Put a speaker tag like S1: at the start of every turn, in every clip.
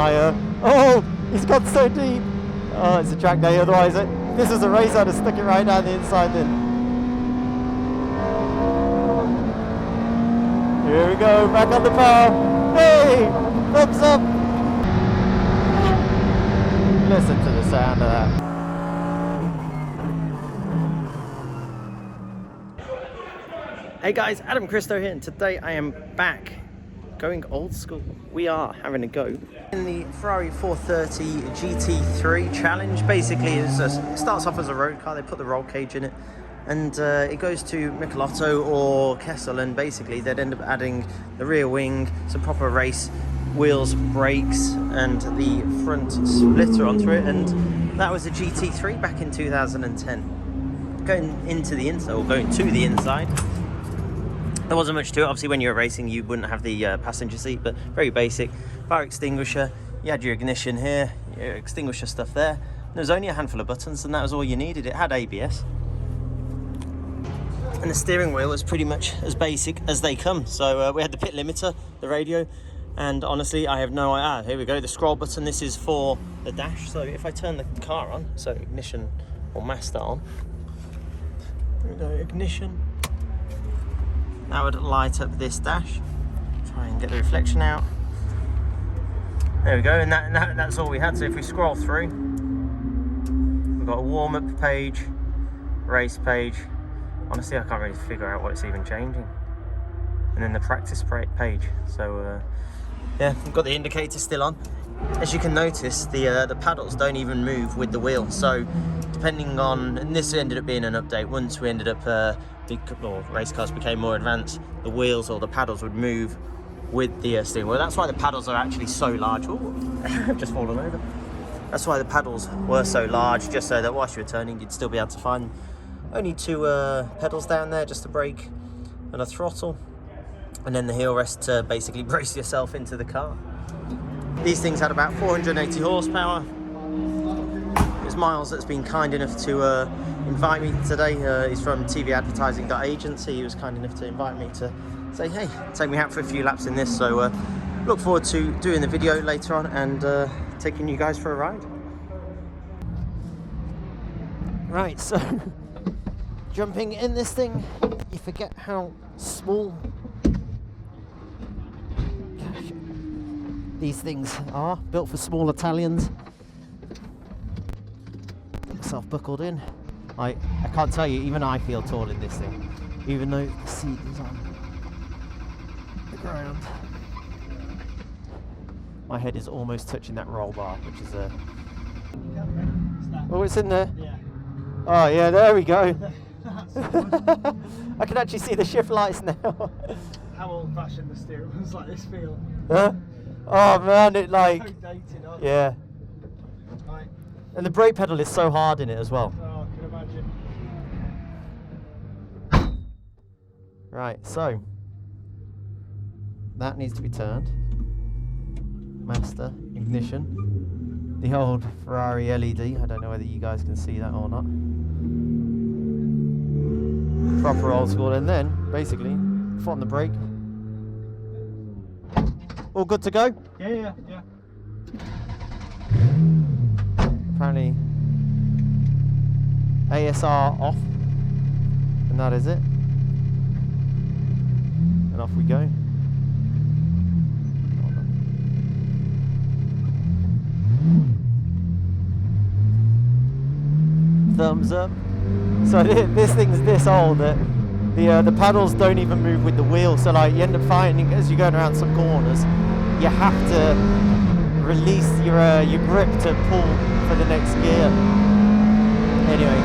S1: Oh, he's gone so deep. Oh, it's a track day, otherwise this is a race, I'd have stuck it right down the inside then. Here we go, back on the power. Hey, thumbs up. Listen to the sound of that. Hey guys, Adam Christo here, and today I am back going old school. We are having a go in the Ferrari 430 GT3 challenge. Basically, it starts off as a road car. They put the roll cage in it, and it goes to Michelotto or Kessel, and basically they'd end up adding the rear wing, some proper race wheels, brakes, and the front splitter onto it. And that was a GT3 back in 2010. Going to the inside. There wasn't much to it. Obviously, when you were racing, you wouldn't have the passenger seat, but very basic. Fire extinguisher, you had your ignition here, your extinguisher stuff there. There was only a handful of buttons, and that was all you needed. It had ABS. And the steering wheel was pretty much as basic as they come. So we had the pit limiter, the radio, and honestly, I have no idea. Here we go, the scroll button. This is for the dash. So if I turn the car on, so ignition or master on, there we go, ignition. That would light up this dash. Try and get the reflection out. There we go, and that's all we had. So if we scroll through, we've got a warm-up page, race page. Honestly, I can't really figure out what it's even changing. And then the practice page. So yeah, we've got the indicator still on. As you can notice, the paddles don't even move with the wheel. So depending on, and this ended up being an update, once we ended up race cars became more advanced, the wheels or the paddles would move with the steering wheel. That's why the paddles are actually so large. Oh, I've just fallen over. That's why the paddles were so large, just so that whilst you were turning, you'd still be able to find only two pedals down there, just a brake and a throttle, and then the heel rest to basically brace yourself into the car. These things had about 480 horsepower. It's Miles that's been kind enough to invite me today. He's from tvadvertising.agency. He was kind enough to invite me to say, hey, take me out for a few laps in this. So look forward to doing the video later on and taking you guys for a ride. Right, so jumping in this thing, you forget how small these things are, built for small Italians. Get myself buckled in. I can't tell you, even I feel tall in this thing, even though the seat is on the ground. My head is almost touching that roll bar, which is a... Oh, it's in there? Yeah. Oh yeah, there we go. I can actually see the shift lights now.
S2: How old-fashioned the steering wheels like this feel.
S1: Huh? Oh man, it like...
S2: So dated, aren't
S1: yeah.
S2: Right.
S1: And the brake pedal is so hard in it as well.
S2: Oh, I can imagine.
S1: Right, so that needs to be turned. Master, ignition. The old Ferrari LED. I don't know whether you guys can see that or not. Proper old school, and then basically foot on the brake. All good to go?
S2: Yeah.
S1: Apparently ASR off, and that is it. And off we go. Thumbs up. So this thing's this old that the paddles don't even move with the wheel. So like you end up finding as you're going around some corners, you have to release your grip to pull for the next gear. Anyway,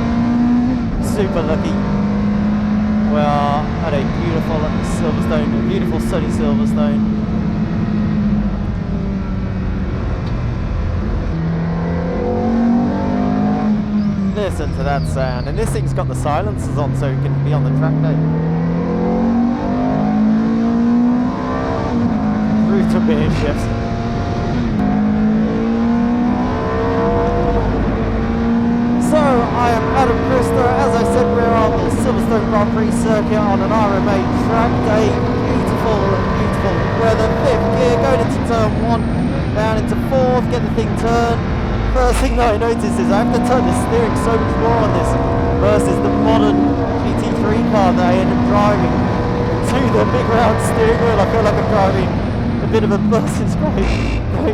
S1: super lucky. We are at a beautiful Silverstone, a beautiful sunny Silverstone. Listen to that sound, and this thing's got the silencers on so it can be on the track day. Brutal beer shifts. So, I am Adam Christo. As I said, we're on the Silverstone Grand Prix circuit on an RMA track day. Beautiful, beautiful weather. Fifth gear, going into turn 1, down into 4. dropping turn. First thing that I noticed is I have to turn the steering so much more on this versus the modern GT3 car that I end up driving. To the big round steering wheel, I feel like I'm driving a bit of a bus. It's quite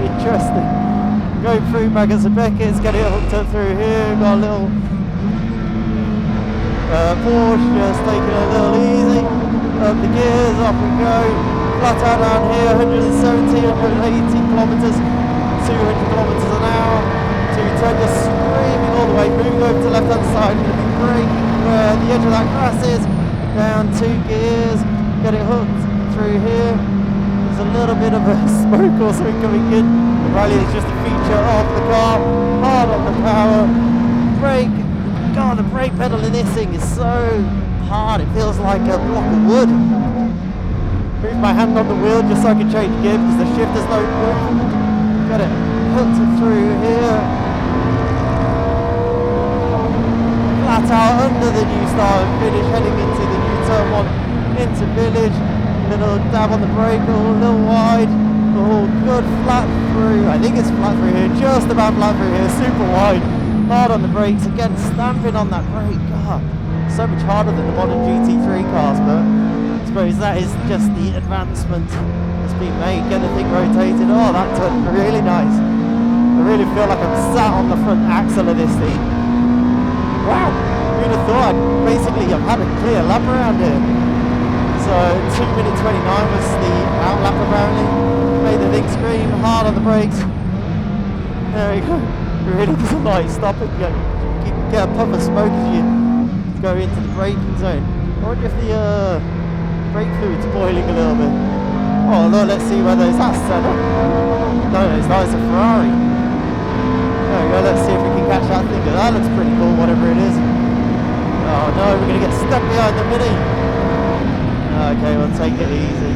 S1: interesting. Going through Maggotts and Beckett's, getting it hooked up through here. Got a little Porsche just taking it a little easy. Up the gears, off we go. Flat out down here, 170, 180 kilometres, 200 kilometres an hour. Two-turn, just screaming all the way. Moving over to the left hand side, going to be braking where the edge of that grass is. Down 2 gears, get it hooked through here. There's a little bit of a smoke or something coming in. Apparently it's just a feature of the car. Hard on the power. Brake. God, the brake pedal in this thing is so hard. It feels like a block of wood. Move my hand on the wheel just so I can change gear because the shifters don't move. Got it hooked through here. Flat out under the new start and finish, heading into the new turn 1 into village. Little dab on the brake, a little wide. Oh, good, flat through. I think it's flat through here, just about flat through here, super wide. Hard on the brakes, again stamping on that brake. God, so much harder than the modern GT3 cars, but I suppose that is just the advancement that's been made. Get the thing rotated. Oh, that turned really nice. I really feel like I'm sat on the front axle of this thing. Wow, who'd have thought I've had a clear lap around here. So 2 minutes 29 was the out lap apparently. Made the thing scream, hard on the brakes. There we go. It really doesn't like stopping. You can get a puff of smoke as you go into the braking zone. I wonder if the brake fluid's boiling a little bit. Oh no, let's see whether it's that setup. No, it's not, it's a Ferrari. There we go, let's see if we can catch that thing. That looks pretty cool, whatever it is. Oh no, we're going to get stuck behind the Mini. Okay, we'll take it easy.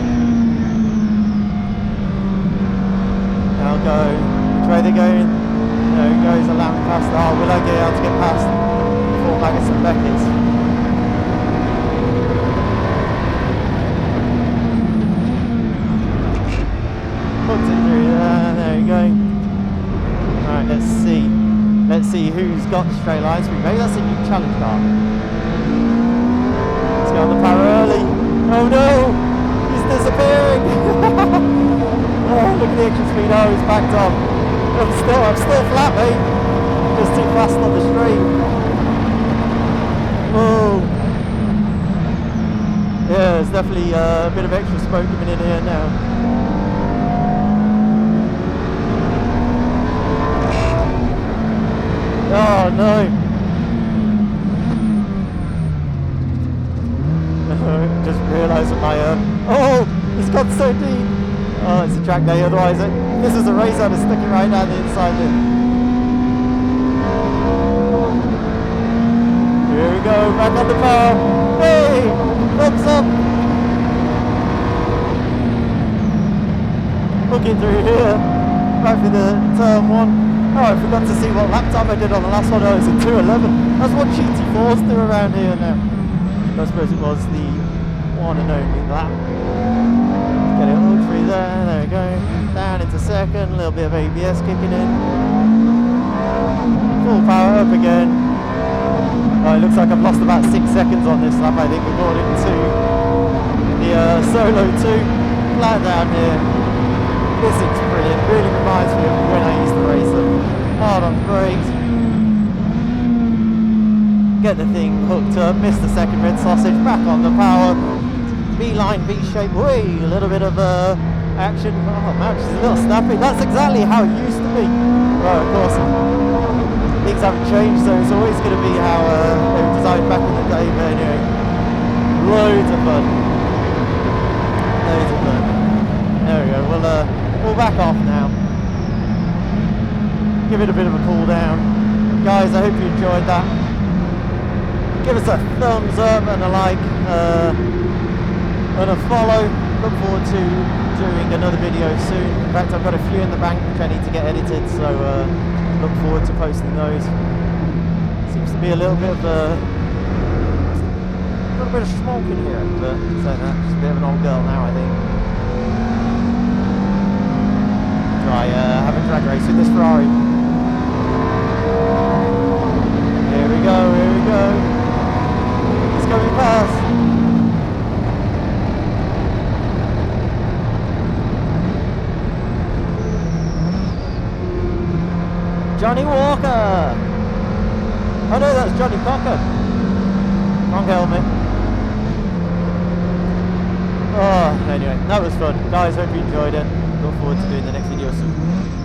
S1: Now go. Which way they're going? There he goes, a lamp past. Oh, will I get able to get past before Maggotts and Beckett's? Puts it through there. There you go. Alright, let's see. Let's see who's got the straight lines. Maybe that's a new challenge car. Let's go on the Pirelli. Oh no! He's disappearing! Oh, look at the extra speed. Oh, he's backed off. I'm still flat, mate. Just too fast on the straight. Oh. Yeah, there's definitely a bit of extra smoke coming in here now. Oh no! Just realised that my oh, it's got so deep. Oh, it's a track day. Otherwise, if this is a race, I'd have stuck it right down the inside. Here we go, back on the power. Hey, thumbs up. Looking through here, back for the turn 1. Oh, I forgot to see what lap time I did on the last one. Oh, it's a 2:11. That's what GT4s do around here now. I suppose it was the one and only lap. Get it all through there, there we go. Down into second, a little bit of ABS kicking in. Full power up again. Oh, it looks like I've lost about 6 seconds on this lap, I think, according to the Solo 2. Flat down here. This is brilliant, really reminds me of when I used to race them. Hard on the brakes. Get the thing hooked up, missed the second red sausage, back on the power. V-line, V-shape, way, a little bit of action. Oh man, she's a little snappy. That's exactly how it used to be. Well, of course, things haven't changed, so it's always going to be how they were designed back in the day. But anyway, loads of fun. Loads of fun. There we go. We'll back off now. Give it a bit of a cool down. Guys, I hope you enjoyed that. Give us a thumbs up and a like and a follow. Look forward to doing another video soon. In fact, I've got a few in the bank which I need to get edited, so look forward to posting those. Seems to be a little bit of smoke in here, but saying that, she's a bit of an old girl now, I think. try have a drag race with this Ferrari. Here we go, here we go. It's going past. Johnny Walker! Oh no, that's Johnny Cocker. Wrong helmet. Oh, anyway, that was fun. Guys, hope you enjoyed it. Look forward to doing the next video soon.